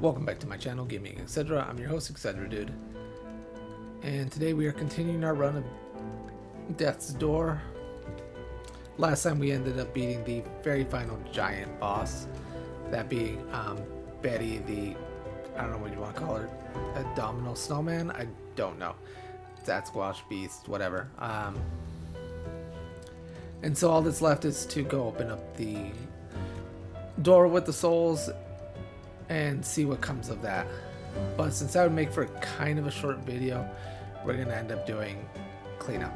Welcome back to my channel, Gaming Etc. I'm your host, Etc. Dude. And today we are continuing our run of Death's Door. Last time we ended up beating the very final giant boss, that being Betty, the, I don't know what you want to call her, abdominal snowman? I don't know. Sasquatch beast, whatever. And so all that's left is to go open up the door with the souls and see what comes of that. But since that would make for kind of a short video, we're gonna end up doing cleanup.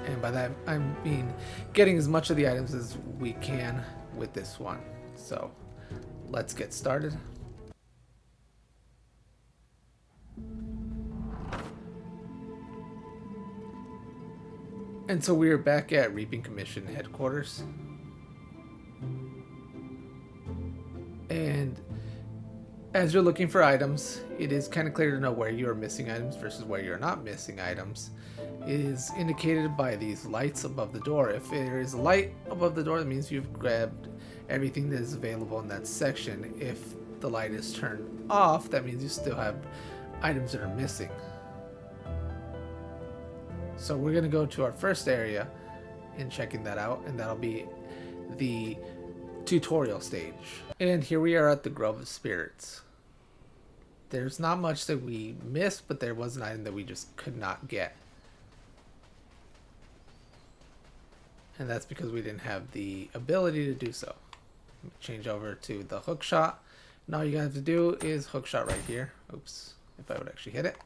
And by that I mean getting as much of the items as we can with this one. So let's get started. And so we are back at Reaping Commission headquarters. And as you're looking for items, it is kind of clear to know where you are missing items versus where you're not missing items. It is indicated by these lights above the door. If there is a light above the door, that means you've grabbed everything that is available in that section. If the light is turned off, that means you still have items that are missing. So we're going to go to our first area and checking that out, and that'll be the tutorial stage. And here we are at the Grove of Spirits. There's not much that we missed, but there was an item that we just could not get. And that's because we didn't have the ability to do so. Change over to the hook shot. And all you have to do is hook shot right here. Oops, if I would actually hit it.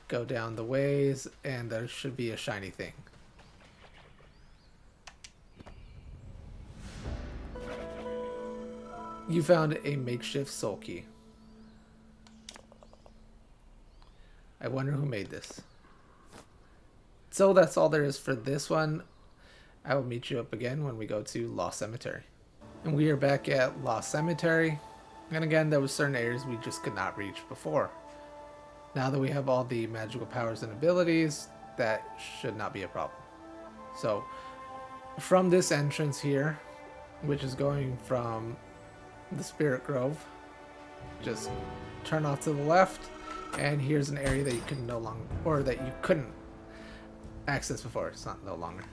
Go down the ways, and there should be a shiny thing. You found a makeshift soul key. I wonder who made this. So that's all there is for this one. I will meet you up again when we go to Lost Cemetery. And we are back at Lost Cemetery. And again, there were certain areas we just could not reach before. Now that we have all the magical powers and abilities, that should not be a problem. So from this entrance here, which is going from the Spirit Grove, just turn off to the left, and here's an area that you can no longer, or that you couldn't access before. It's not no longer.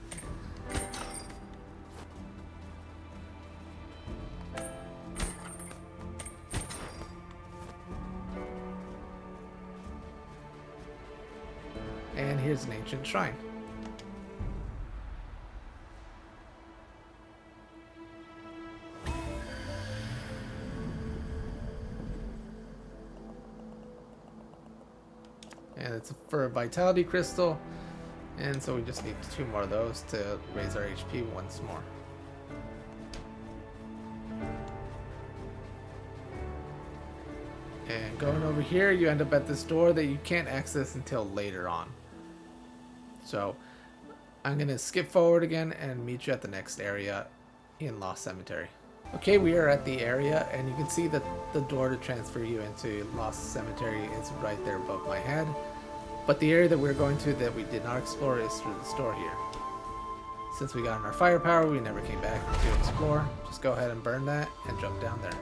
And here's an ancient shrine. And it's for a vitality crystal, and so we just need 2 more of those to raise our HP once more. And going over here, you end up at this door that you can't access until later on. So I'm gonna skip forward again and meet you at the next area in Lost Cemetery. Okay, we are at the area, and you can see that the door to transfer you into Lost Cemetery is right there above my head. But the area that we're going to that we did not explore is through the store here. Since we got our firepower, we never came back to explore. Just go ahead and burn that and jump down there.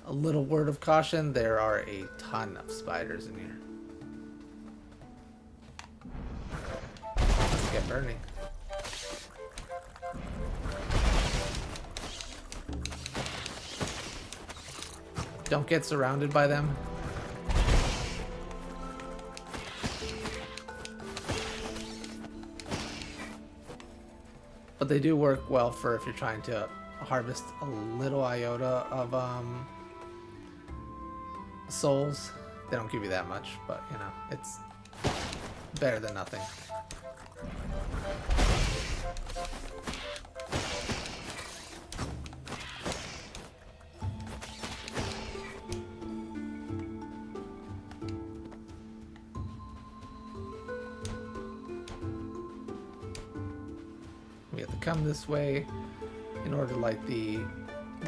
A little word of caution, there are a ton of spiders in here. Let's get burning. Don't get surrounded by them. But they do work well for if you're trying to harvest a little iota of souls. They don't give you that much, but you know, it's better than nothing. We have to come this way in order to light the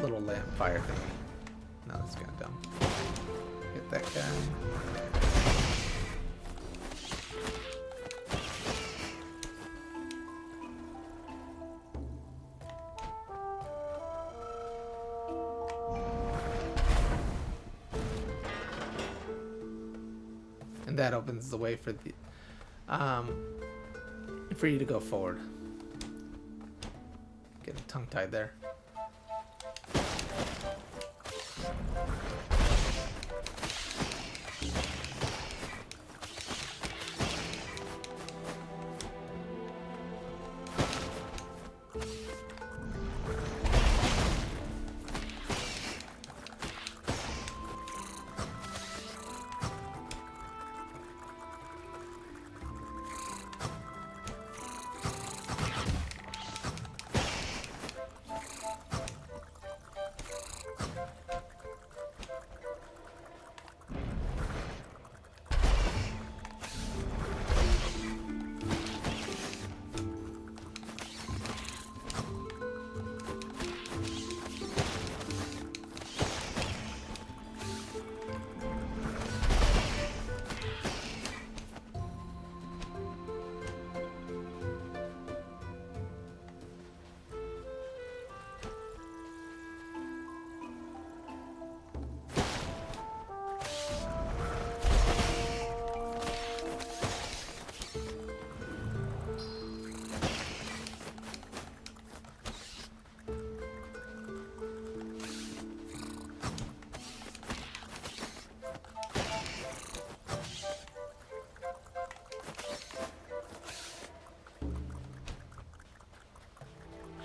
little lamp fire thingy. No, that's kind of dumb. Get that guy. that opens the way for the for you to go forward. Getting tongue-tied there.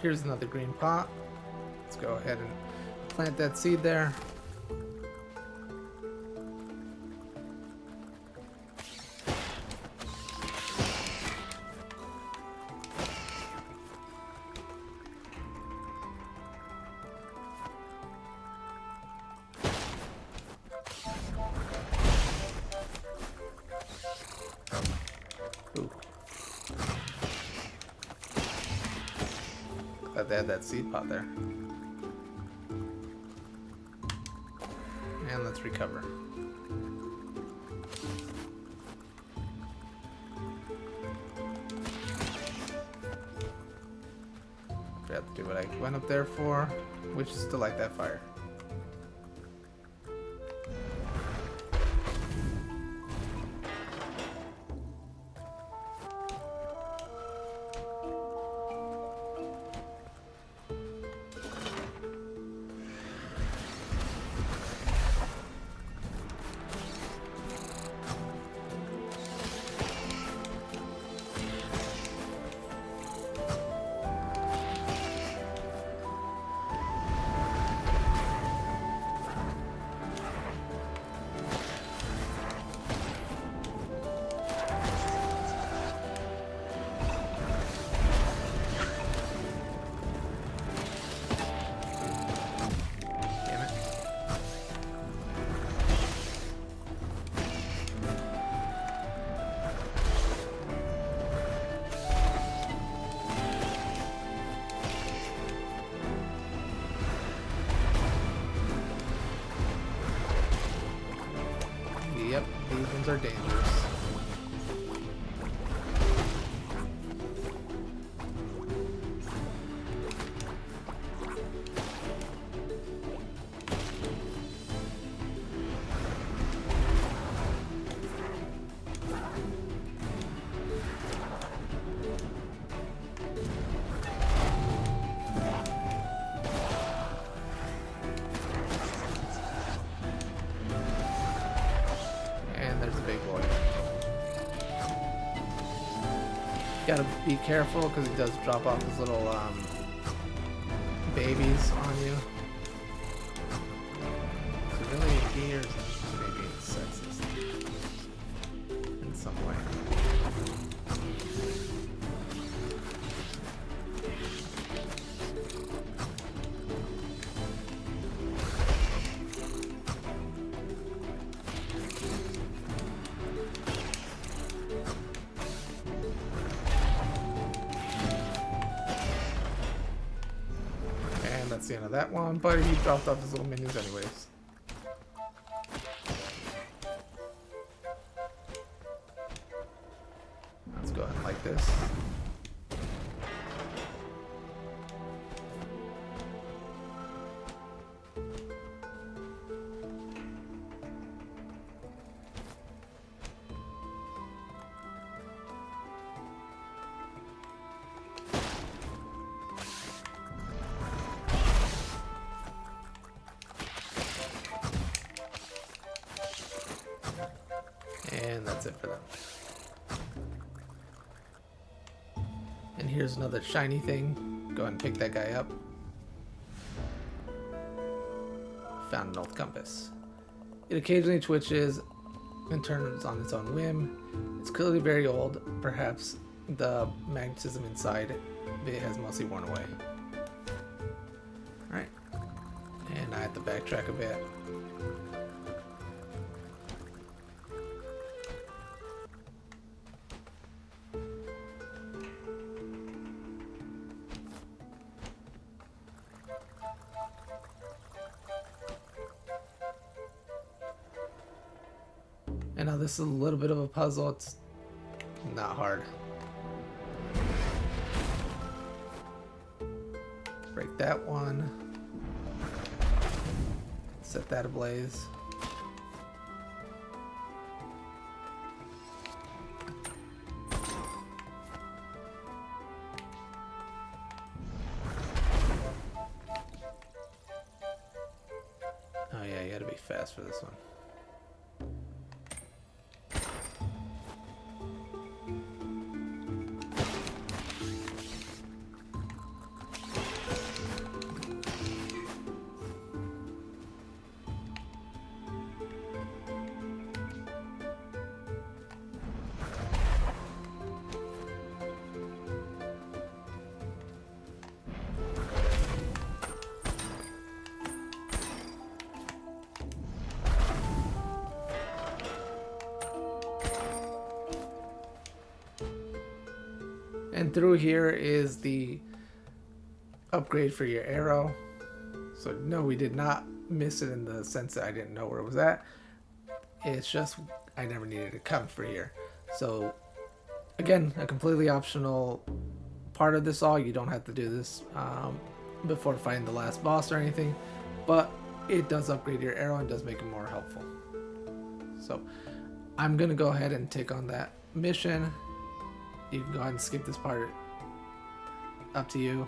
Here's another green pot. Let's go ahead and plant that seed there. Ooh. Glad they had that seed pot there. And let's recover. Forgot to do what I went up there for, which is to light that fire. Yep, these ones are dangerous. Gotta be careful because he does drop off his little babies on you. So really he is maybe sexist in some way. That's the end of that one, but he dropped off his little minions anyways. Let's go ahead and light this. that's it for them. And here's another shiny thing. Go ahead and pick that guy up. Found an old compass. It occasionally twitches and turns on its own whim. It's clearly very old. Perhaps the magnetism inside it has mostly worn away. Alright. And I have to backtrack a bit. And now this is a little bit of a puzzle. It's not hard. Break that one. Set that ablaze. Oh yeah, you gotta be fast for this one. And through here is the upgrade for your arrow. So no, we did not miss it in the sense that I didn't know where it was at. It's just I never needed to come for here. So again, a completely optional part of this all. You don't have to do this before fighting the last boss or anything, but it does upgrade your arrow and does make it more helpful. So I'm gonna go ahead and take on that mission. You can go ahead and skip this part. Up to you.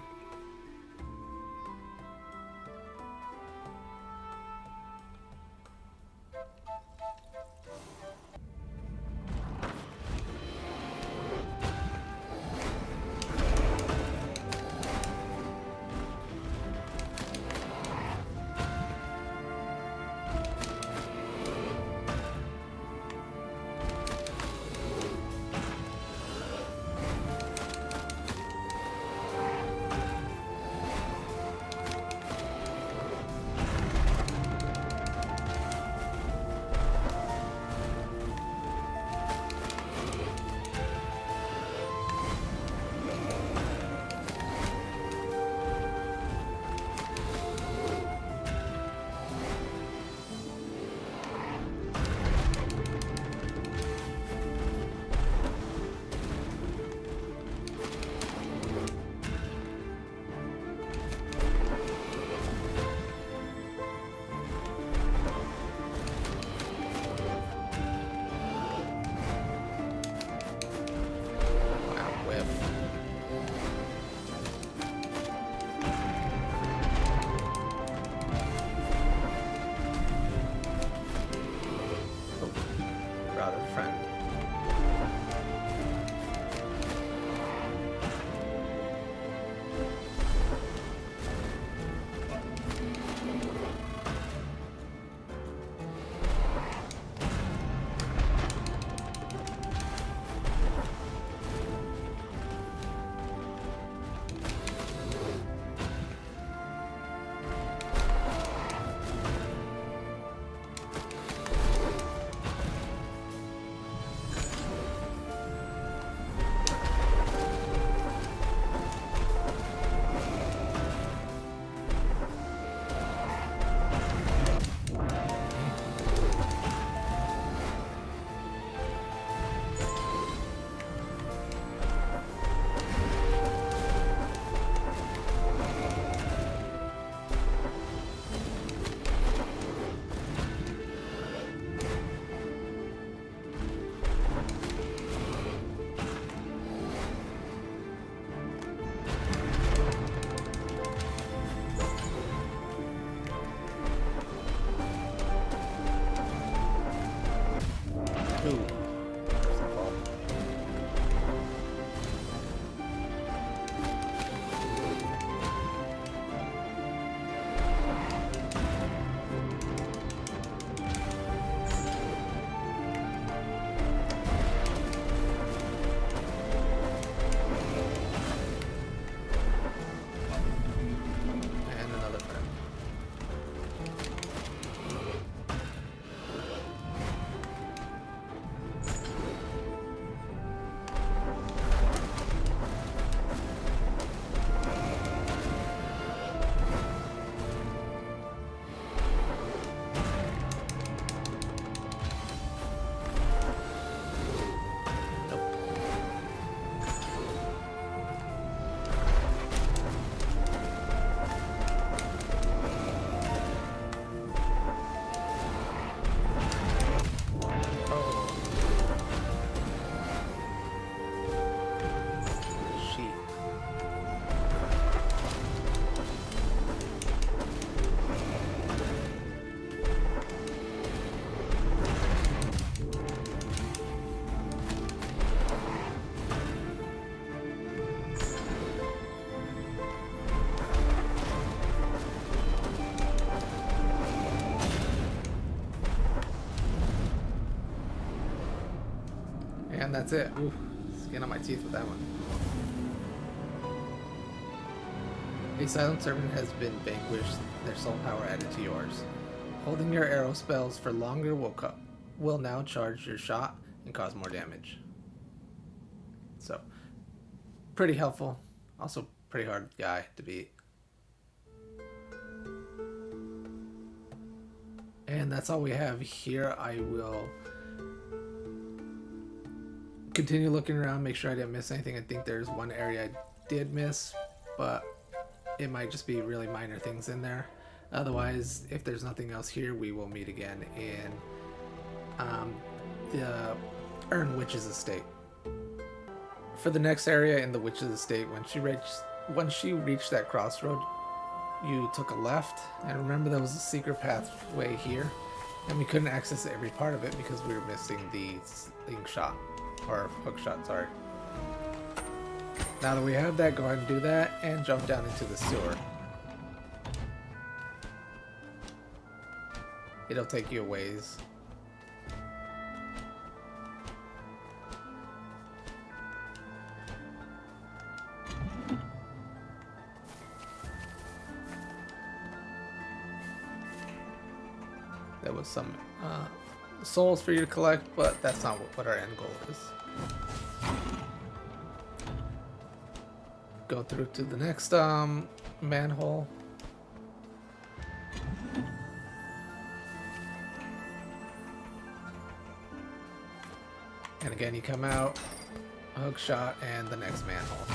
And that's it. Ooh, skin on my teeth with that one. A silent servant has been vanquished, their soul power added to yours. Holding your arrow spells for longer will now charge your shot and cause more damage. So, pretty helpful. Also, pretty hard guy to beat. And that's all we have here. I will continue looking around, make sure I didn't miss anything. I think there's one area I did miss, but it might just be really minor things in there. Otherwise, if there's nothing else here, we will meet again in the Earn Witch's Estate. For the next area in the Witch's Estate, when she reached that crossroad, you took a left, and remember there was a secret pathway here, and we couldn't access every part of it because we were missing the slingshot, or hook shot, sorry. Now that we have that, go ahead and do that, and jump down into the sewer. It'll take you a ways. There was some souls for you to collect, but that's not what our end goal is. Go through to the next manhole. And again, you come out, a hook shot, and the next manhole.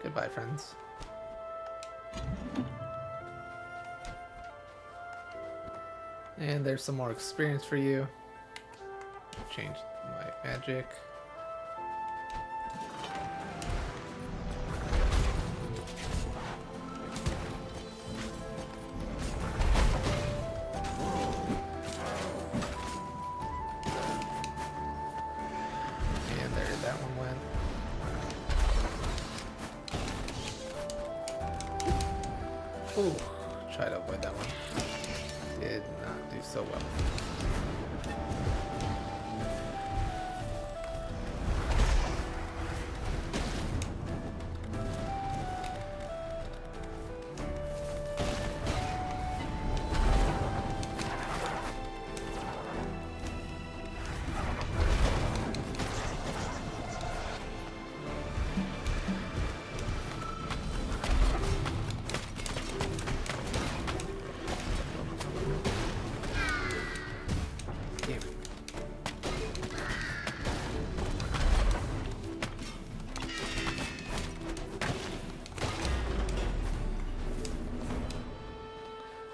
Goodbye, friends. And there's some more experience for you. Change my magic. And there that one went. Ooh, try to avoid that one. Did not do so well.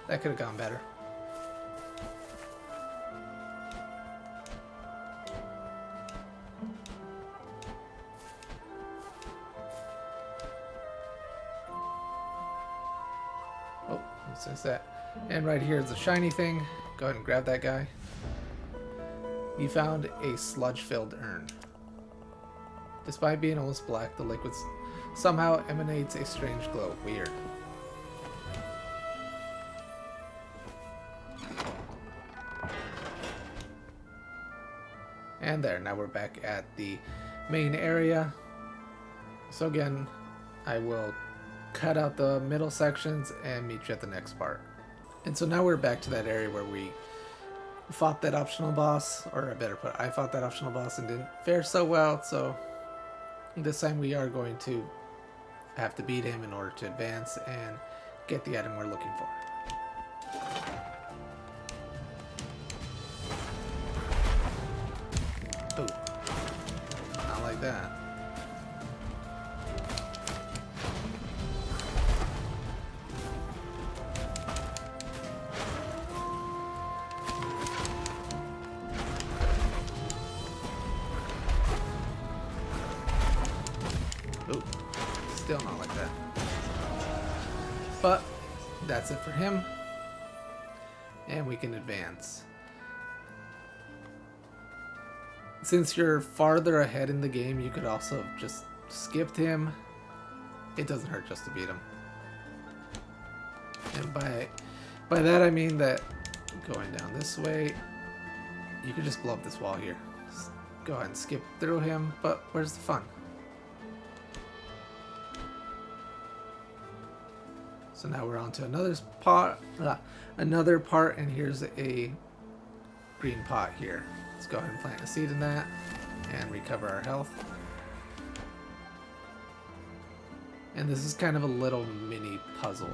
That could have gone better. Oh, what's that? And right here is a shiny thing. Go ahead and grab that guy. You found a sludge-filled urn. Despite being almost black, the liquid somehow emanates a strange glow. Weird. And there, now we're back at the main area. So again, I will cut out the middle sections and meet you at the next part. And so now we're back to that area where we fought that optional boss, or I better put, I fought that optional boss and didn't fare so well, so this time we are going to have to beat him in order to advance and get the item we're looking for. Ooh, not like that. Ooh, still not like that. But that's it for him. And we can advance. Since you're farther ahead in the game, you could also have just skipped him. It doesn't hurt just to beat him. And by that I mean that going down this way, you could just blow up this wall here. Just go ahead and skip through him, but where's the fun? So now we're on to another part, and here's a green pot here. Let's go ahead and plant a seed in that and recover our health. And this is kind of a little mini puzzle.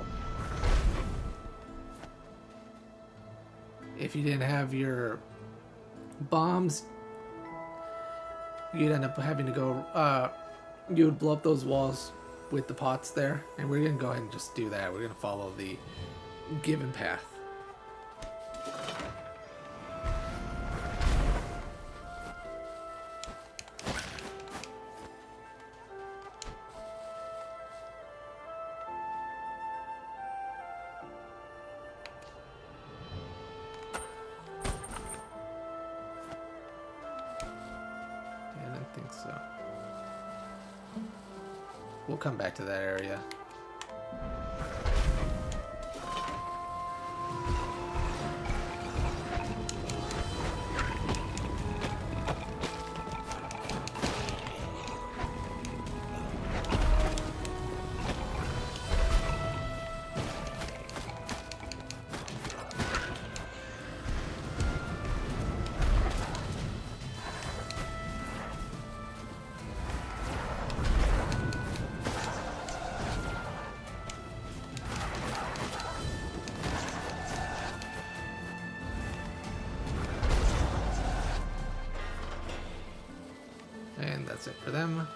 If you didn't have your bombs, you'd end up having to go, you would blow up those walls with the pots there, and we're gonna go ahead and just do that. We're gonna follow the given path. I don't think so. We'll come back to that area. And that's it for them.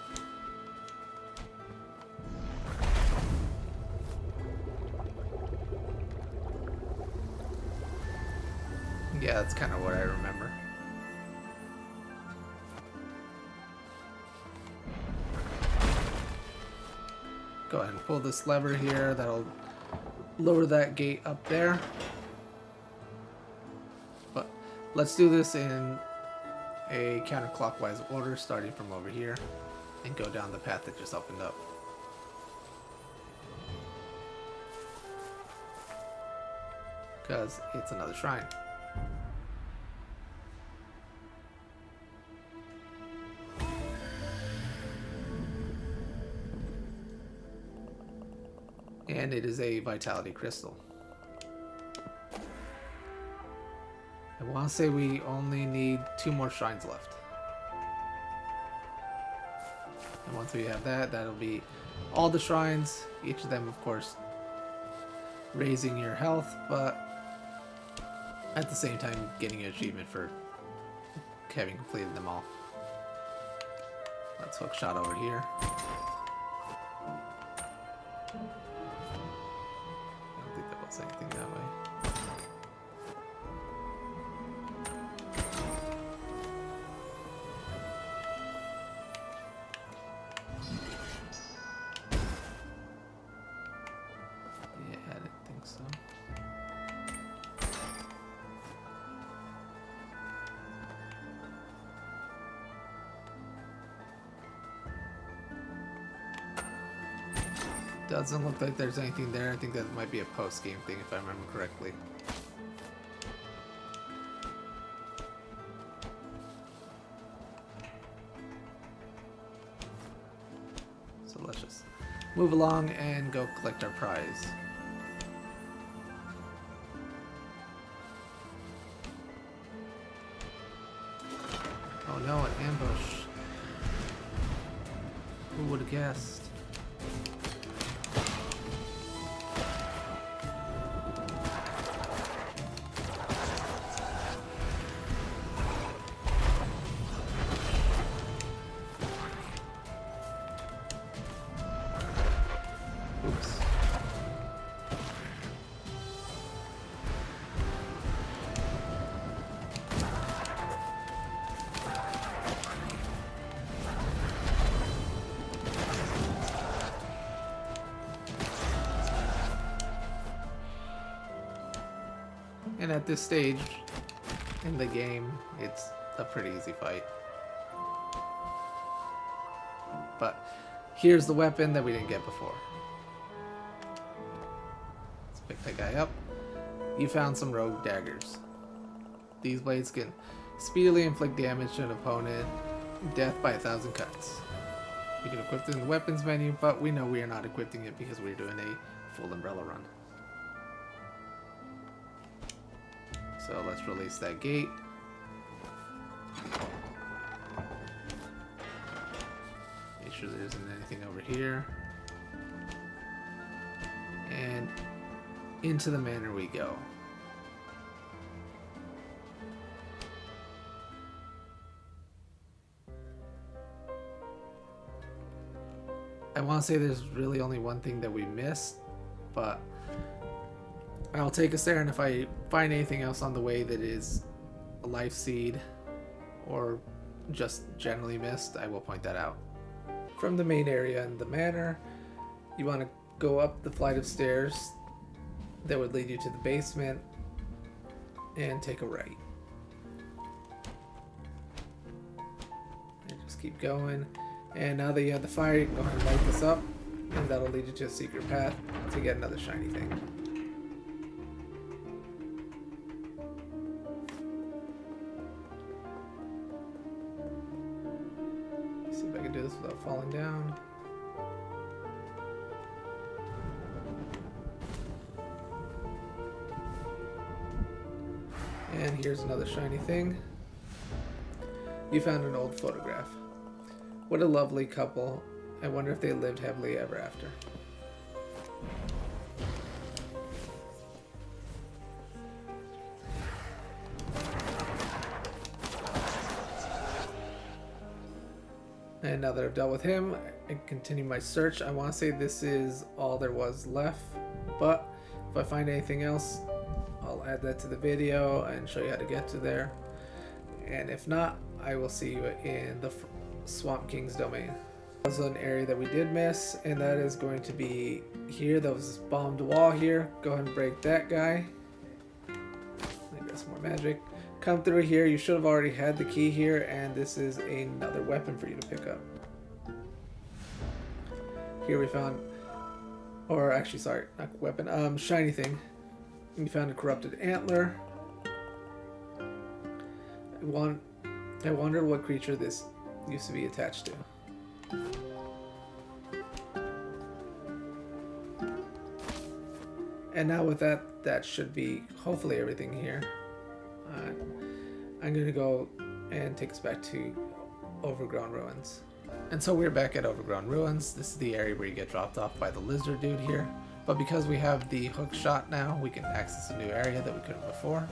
Yeah, that's kind of what I remember. Go ahead and pull this lever here. That'll lower that gate up there. But let's do this in a counterclockwise order, starting from over here and go down the path that just opened up. Because it's another shrine. And it is a vitality crystal. I want to say we only need 2 more shrines left. And once we have that, that'll be all the shrines. Each of them, of course, raising your health, but at the same time getting an achievement for having completed them all. Let's hook shot over here. I don't think that was anything that way. Doesn't look like there's anything there. I think that might be a post-game thing if I remember correctly. So let's just move along and go collect our prize. Oh no, an ambush. Who would have guessed? And at this stage in the game, it's a pretty easy fight. but here's the weapon that we didn't get before. Let's pick that guy up. You found some rogue daggers. These blades can speedily inflict damage to an opponent, death by 1,000 cuts. You can equip it in the weapons menu, but we know we are not equipping it because we're doing a full umbrella run. So let's release that gate. Make sure there isn't anything over here. And into the manor we go. I want to say there's really only one thing that we missed, but I'll take us there, and if I find anything else on the way that is a life seed or just generally missed, I will point that out. From the main area in the manor, you want to go up the flight of stairs that would lead you to the basement and take a right. And just keep going. And now that you have the fire, you can go ahead and light this up, and that'll lead you to a secret path to get another shiny thing. Let's see if I can do this without falling down. And here's another shiny thing. You found an old photograph. What a lovely couple. I wonder if they lived happily ever after. And now that I've dealt with him, I continue my search. I want to say this is all there was left, but if I find anything else, I'll add that to the video and show you how to get to there. And if not, I will see you in the Swamp King's domain. That was an area that we did miss, and that is going to be here. There was this bombed wall here. Go ahead and break that guy. I got some more magic. Come through here. You should have already had the key here, and this is another weapon for you to pick up. Here we found, or actually sorry, not weapon, shiny thing. We found a corrupted antler. I wondered what creature this used to be attached to. And now with that, that should be hopefully everything here. I'm going to go and take us back to Overgrown Ruins. And so we're back at Overgrown Ruins. This is the area where you get dropped off by the lizard dude here. But because we have the hook shot now, we can access a new area that we couldn't before.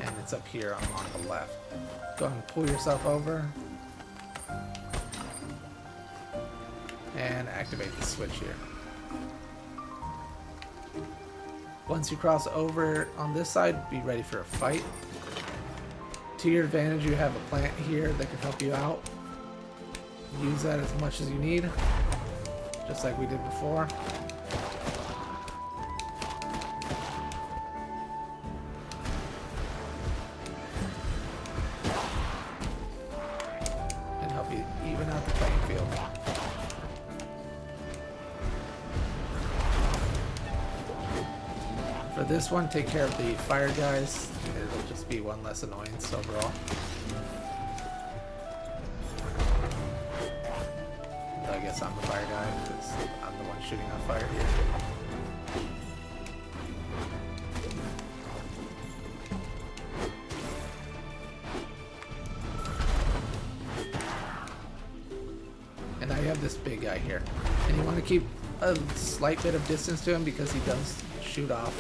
And it's up here on the left. Go ahead and pull yourself over. And activate the switch here. Once you cross over on this side, be ready for a fight. To your advantage, you have a plant here that can help you out. Use that as much as you need, just like we did before. And help you even out the playing field. For this one, take care of the fire guys. It'll just be one less annoyance overall. I guess I'm the fire guy because I'm the one shooting on fire here. And now you have this big guy here. And you want to keep a slight bit of distance to him because he does shoot off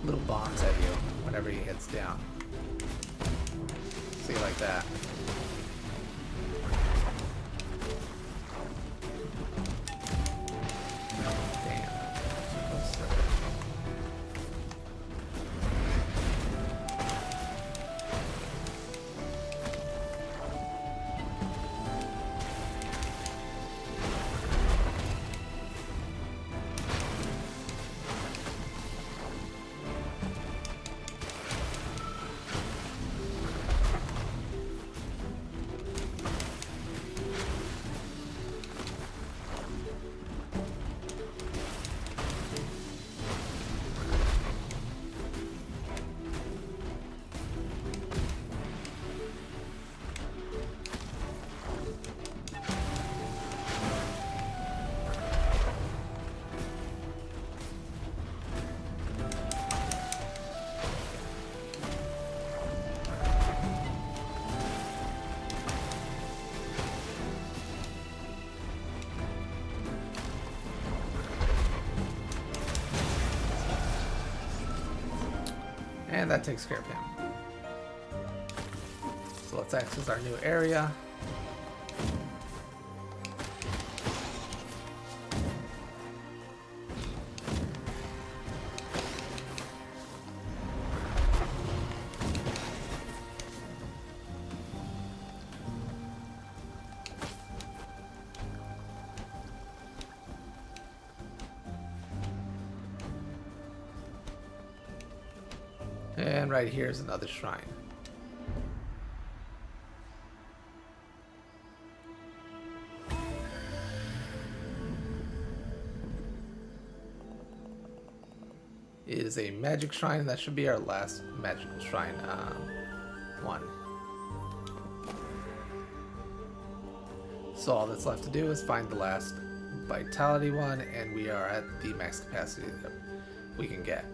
little bombs at you whenever he hits down. See, like that. And that takes care of him. So let's access our new area. And right here is another shrine. It is a magic shrine, and that should be our last magical shrine one. So all that's left to do is find the last vitality one, and we are at the max capacity that we can get.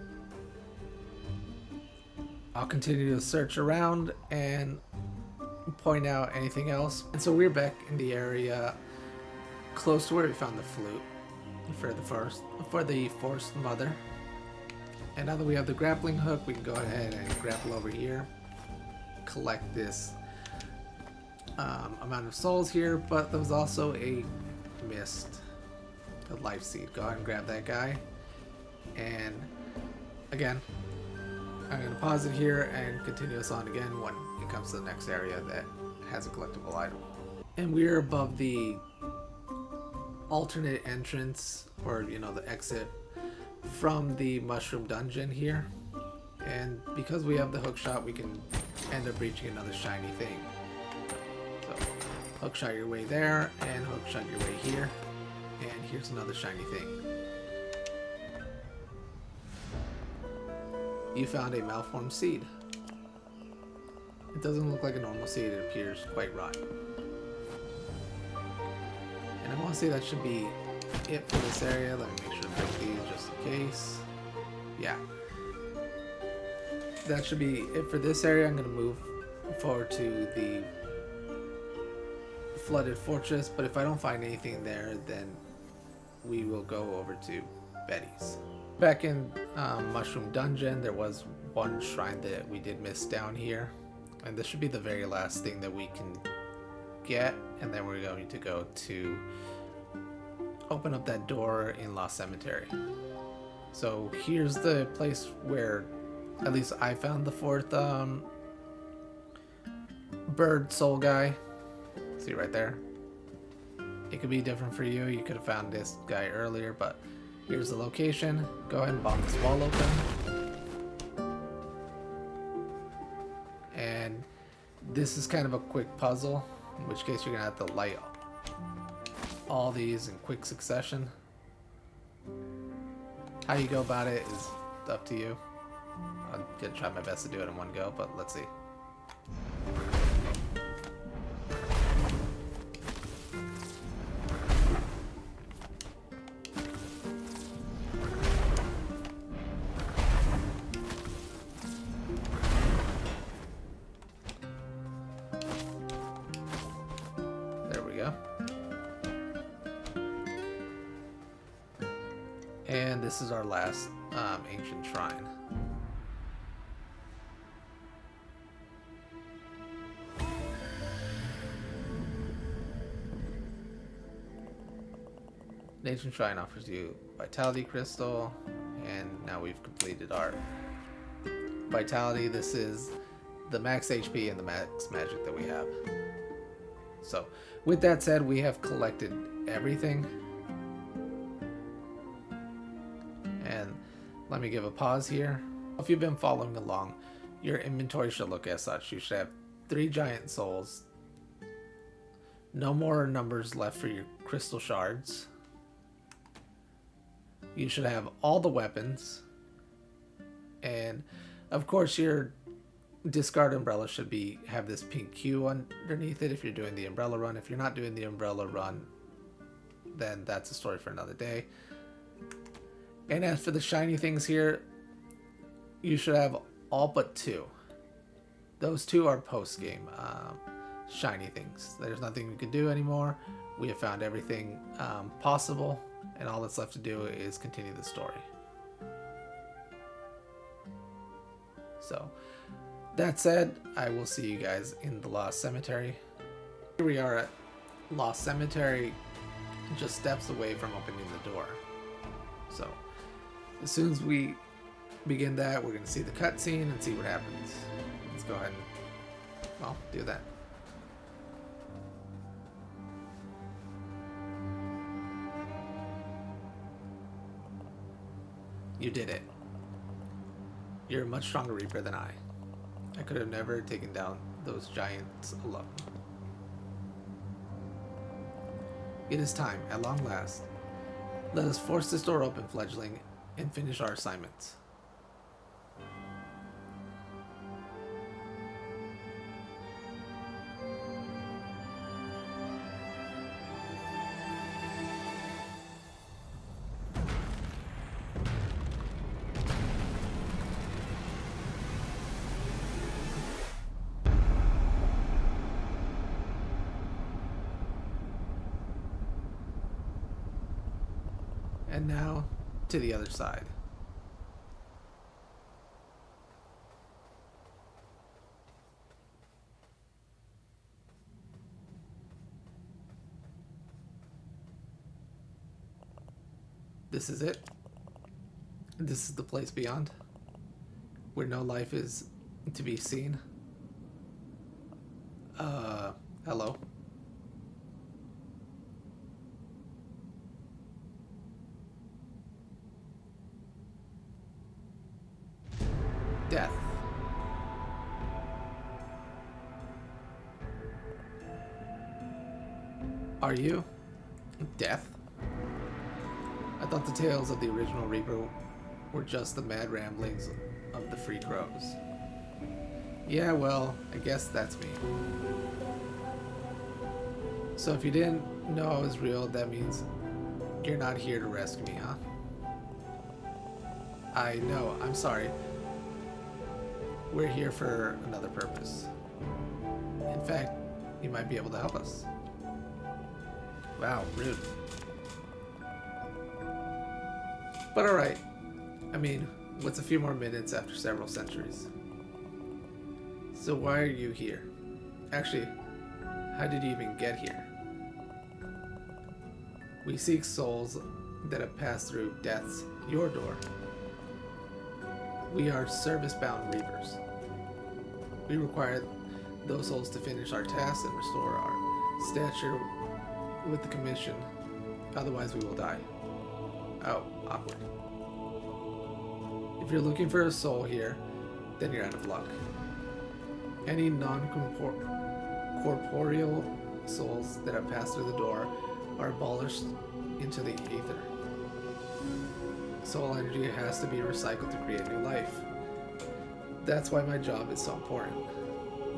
I'll continue to search around and point out anything else. And so we're back in the area close to where we found the flute for the forest mother. And now that we have the grappling hook, we can go ahead and grapple over here, collect this amount of souls here. But there was also a life seed. Go ahead and grab that guy. And again, I'm going to pause it here and continue us on again when it comes to the next area that has a collectible item. And we're above the alternate entrance, or the exit from the mushroom dungeon here. And because we have the hook shot, we can end up reaching another shiny thing. So hook shot your way there, and hook shot your way here. And here's another shiny thing. You found a malformed seed. It doesn't look like a normal seed, it appears quite rotten. And I want to say that should be it for this area. Let me make sure to break these just in case. Yeah. That should be it for this area. I'm going to move forward to the flooded fortress, but if I don't find anything there, then we will go over to Betty's. Back in Mushroom Dungeon, there was one shrine that we did miss down here, and this should be the very last thing that we can get, and then we're going to go to open up that door in Lost Cemetery. So here's the place where at least I found the fourth bird soul guy. See right there? It could be different for you. You could have found this guy earlier, but here's the location. Go ahead and bomb this wall open. And this is kind of a quick puzzle, in which case you're gonna have to light all these in quick succession. How you go about it is up to you. I'm gonna try my best to do it in one go, but let's see. And this is our last ancient shrine. The ancient shrine offers you vitality crystal, and now we've completed our vitality. This is the max HP and the max magic that we have. So with that said, we have collected everything. And let me give a pause here. If you've been following along, your inventory should look as such. You should have 3 giant souls, no more numbers left for your crystal shards. You should have all the weapons, and of course your discard umbrella should have this pink Q underneath it if you're doing the umbrella run. If you're not doing the umbrella run, then that's a story for another day. And as for the shiny things here, you should have all but 2. Those 2 are post-game shiny things. There's nothing we can do anymore. We have found everything possible, and all that's left to do is continue the story. So, that said, I will see you guys in the Lost Cemetery. Here we are at Lost Cemetery, just steps away from opening the door. So, as soon as we begin that, we're going to see the cutscene and see what happens. Let's go ahead and, well, do that. You did it. You're a much stronger Reaper than I. I could have never taken down those giants alone. It is time, at long last. Let us force this door open, fledgling, and finish our assignments. And now, to the other side. This is it. This is the place beyond, where no life is to be seen. Hello? Death. Are you? Death? I thought the tales of the original Reaper were just the mad ramblings of the free crows. Yeah, well, I guess that's me. So if you didn't know I was real, that means you're not here to rescue me, huh? I know, I'm sorry. We're here for another purpose. In fact, you might be able to help us. Wow, rude. But alright. I mean, what's a few more minutes after several centuries? So why are you here? Actually, how did you even get here? We seek souls that have passed through death's your door. We are service-bound Reapers. We require those souls to finish our tasks and restore our stature with the commission. Otherwise, we will die. Oh, awkward. If you're looking for a soul here, then you're out of luck. Any non-corporeal souls that have passed through the door are abolished into the ether. Soul energy has to be recycled to create new life. That's why my job is so important.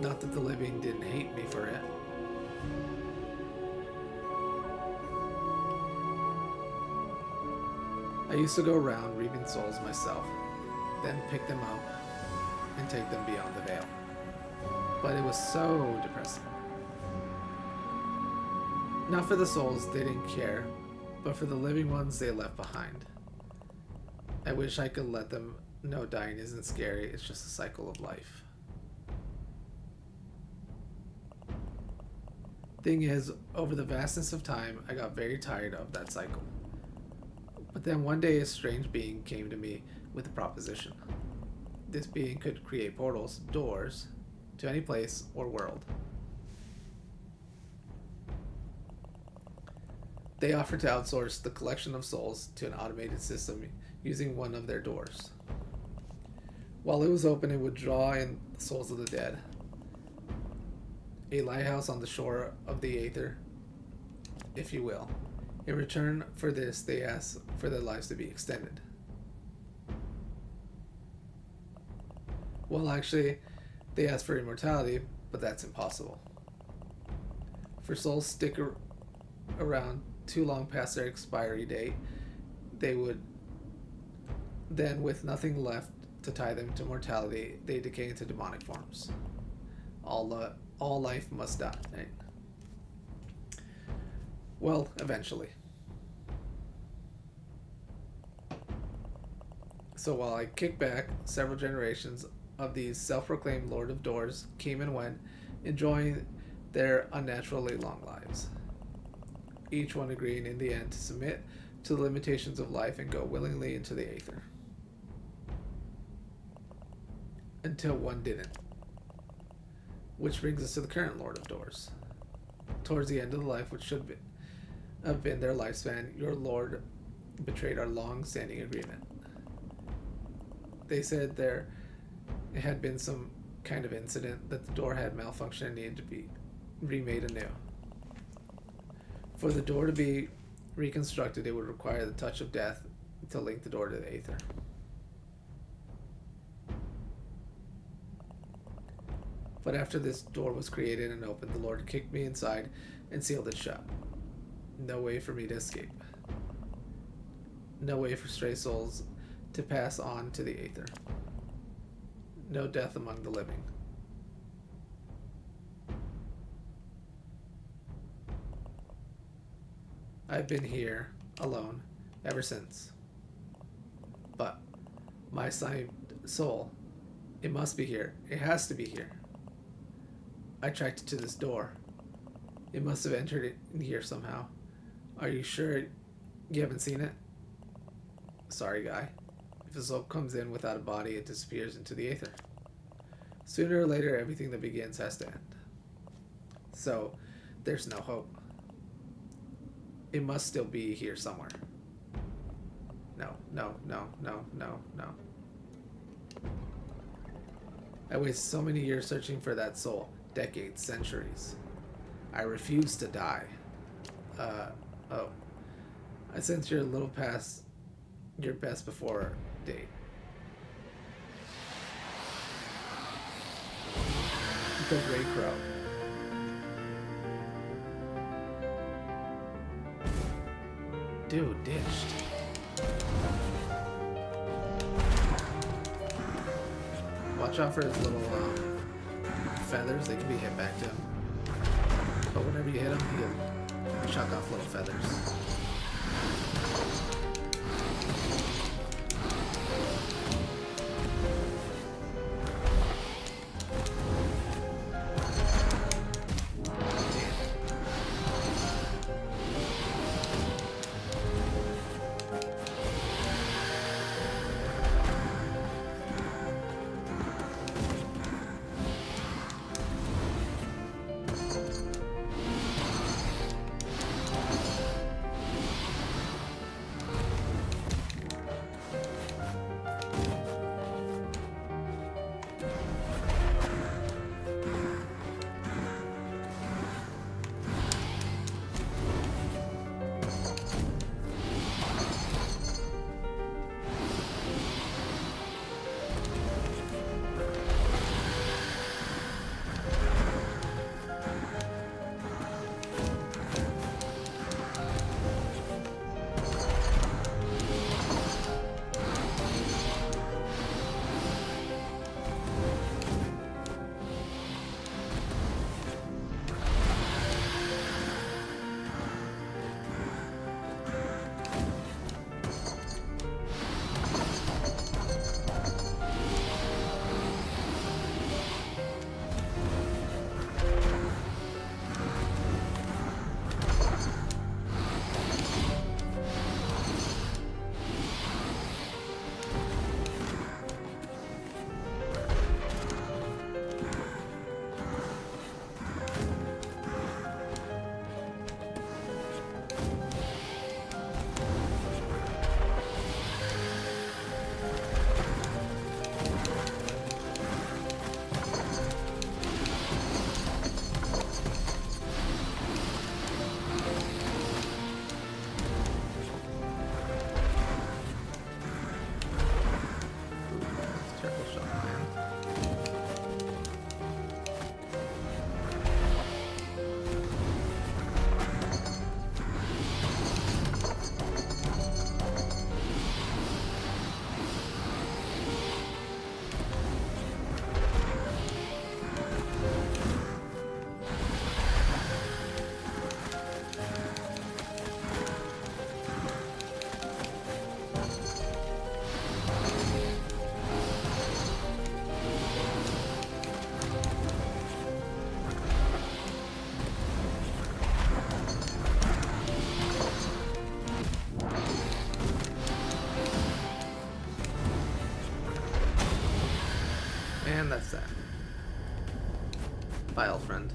Not that the living didn't hate me for it. I used to go around reaping souls myself, then pick them up and take them beyond the veil. But it was so depressing. Not for the souls, they didn't care, but for the living ones they left behind. I wish I could let them know dying isn't scary, it's just a cycle of life. Thing is, over the vastness of time, I got very tired of that cycle. But then one day a strange being came to me with a proposition. This being could create portals, doors, to any place or world. They offered to outsource the collection of souls to an automated system using one of their doors. While it was open, it would draw in the souls of the dead. A lighthouse on the shore of the Aether, if you will. In return for this, they asked for their lives to be extended. Well, actually, they asked for immortality, but that's impossible. For souls stick around too long past their expiry date, they would then, with nothing left to tie them to mortality, they decay into demonic forms. All life must die, right? Well, eventually. So while I kick back several generations of these self-proclaimed Lord of Doors came and went, enjoying their unnaturally long lives, each one agreeing in the end to submit to the limitations of life and go willingly into the Aether. Until one didn't. Which brings us to the current Lord of Doors. Towards the end of the life, which should have been their lifespan, your Lord betrayed our long-standing agreement. They said there had been some kind of incident, that the door had malfunctioned and needed to be remade anew. For the door to be reconstructed, it would require the touch of death to link the door to the Aether. But after this door was created and opened, the Lord kicked me inside and sealed it shut. No way for me to escape. No way for stray souls to pass on to the Aether. No death among the living. I've been here, alone, ever since. But my soul, it must be here. It has to be here. I tracked it to this door. It must have entered it in here somehow. Are you sure you haven't seen it? Sorry, guy. If a soul comes in without a body, it disappears into the Aether. Sooner or later, everything that begins has to end. So, there's no hope. It must still be here somewhere. No. I wasted so many years searching for that soul. Decades, centuries. I refuse to die. I sense you're a little past your best before date. The Grey Crow. Dude, ditched. Watch out for his little feathers. They can be hit back to him. But whenever you hit him, he'll chuck off little feathers. that's that. File friend.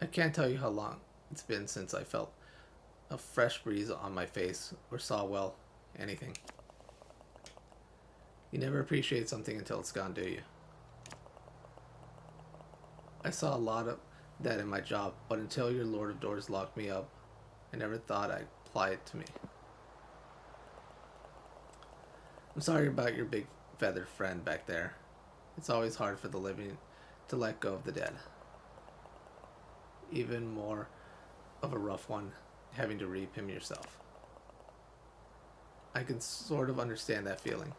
I can't tell you how long it's been since I felt a fresh breeze on my face or saw, well, anything. You never appreciate something until it's gone, do you? I saw a lot of that in my job, but until your Lord of Doors locked me up, I never thought I'd apply it to me. I'm sorry about your big feathered friend back there. It's always hard for the living to let go of the dead. Even more of a rough one, having to reap him yourself. I can sort of understand that feeling.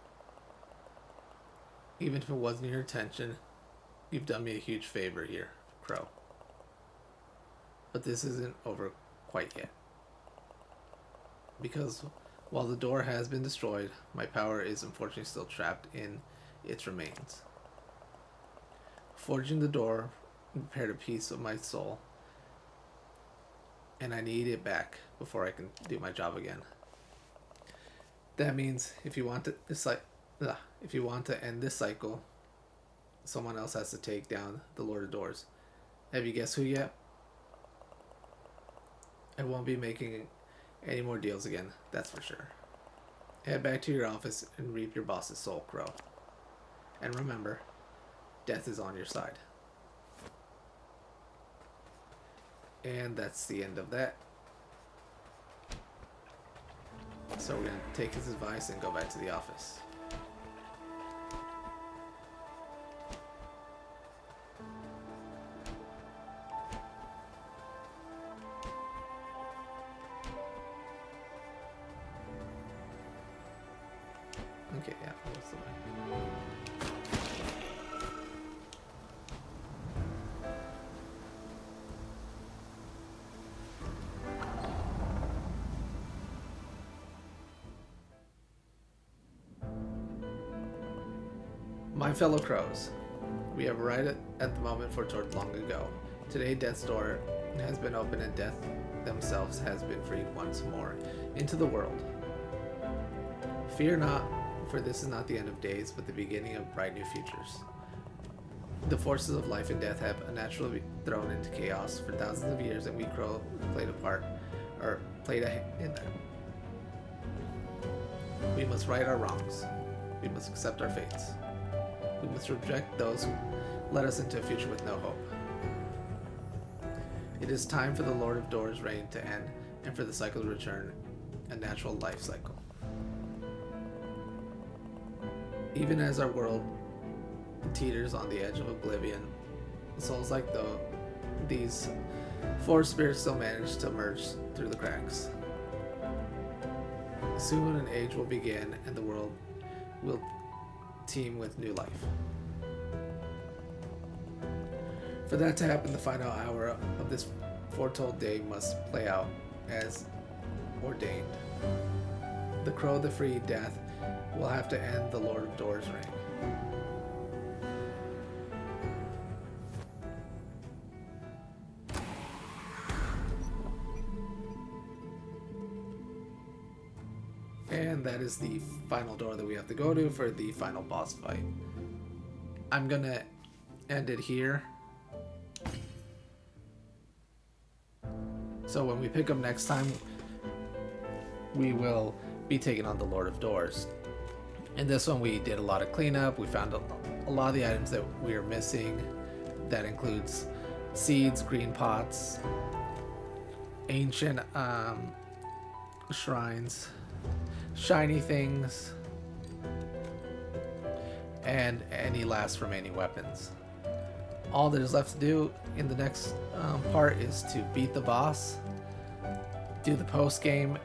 Even if it wasn't your intention, you've done me a huge favor here, Crow. But this isn't over quite yet. Because while the door has been destroyed, my power is unfortunately still trapped in its remains. Forging the door prepared a piece of my soul, and I need it back before I can do my job again. That means if you want to end this cycle, someone else has to take down the Lord of Doors. Have you guessed who yet? I won't be making any more deals again, that's for sure. Head back to your office and reap your boss's soul, Crow. And remember, death is on your side. And that's the end of that. So we're going to take his advice and go back to the office. Okay, yeah, that's the way. My fellow crows, we have arrived at the moment foretold long ago. Today, death's door has been opened and death themselves has been freed once more into the world. Fear not, for this is not the end of days, but the beginning of bright new futures. The forces of life and death have naturally thrown into chaos for thousands of years, and we crow played a hand in that. We must right our wrongs. We must accept our fates. We must reject those who led us into a future with no hope. It is time for the Lord of Doors' reign to end and for the cycle to return, a natural life cycle. Even as our world teeters on the edge of oblivion, souls like these four spirits still manage to emerge through the cracks. Soon an age will begin and the world will teem with new life. For that to happen, the final hour of this foretold day must play out as ordained. The Crow, the Free, Death will have to end the Lord of Doors' reign. And that is the final door that we have to go to for the final boss fight. I'm gonna end it here. So when we pick up next time, we will be taking on the Lord of Doors. In this one, we did a lot of cleanup. We found a lot of the items that we are missing. That includes seeds, green pots, ancient shrines, shiny things, and any last remaining weapons. All that is left to do in the next part is to beat the boss, do the post game,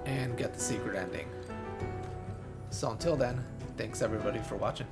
and get the secret ending. So until then, thanks everybody for watching.